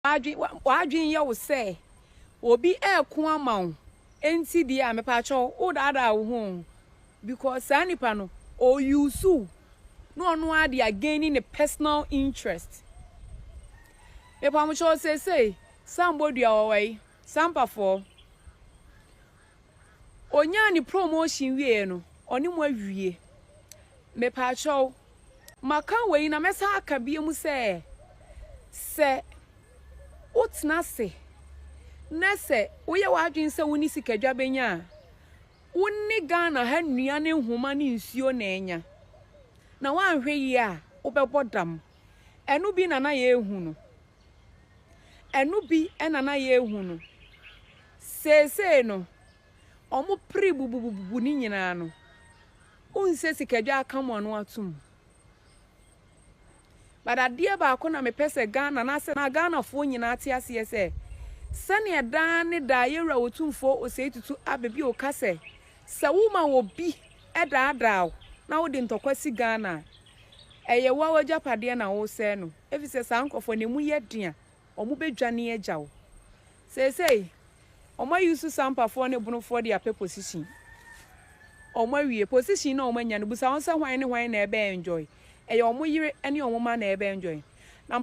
wadwin ye wo se obi eko amawo enti dia me pa cho wo dada wo ho because anipa no o use no ono ade again in personal interest me pa mo cho say somebody away Sampafo onya ni promotion wie no oni mo awie me pa cho maka we na mesa aka bie mu se utna se nese uye wadwin se woni sikadwa benya wonni Ghana ha nnua ne nhoma ne nsuo na enya na wanhwe yi a obebodam enu bi na ye ehu no enu bi na ye ehu no sese no omo pri bubububu ni nyina no unse sikadwa aka mo no atum bada dia ba ko na me pese Ghana na se na Ghana fo nyina ate ase se sane eda ne da yewra wotumfo oseitutu abebi o kase sawuma obi eda na wo de ntokwasi Ghana eye wa wajapade na wo se no efise sankofo ne mu yedua omu bedwane agyawo sesei omo yusu Sampafo ne Abonofo de ape position omo wie position na omo nya no busa won se hwan ne hwan na ebe enjoy eye omo yire ene omo ma na ebe enjoy na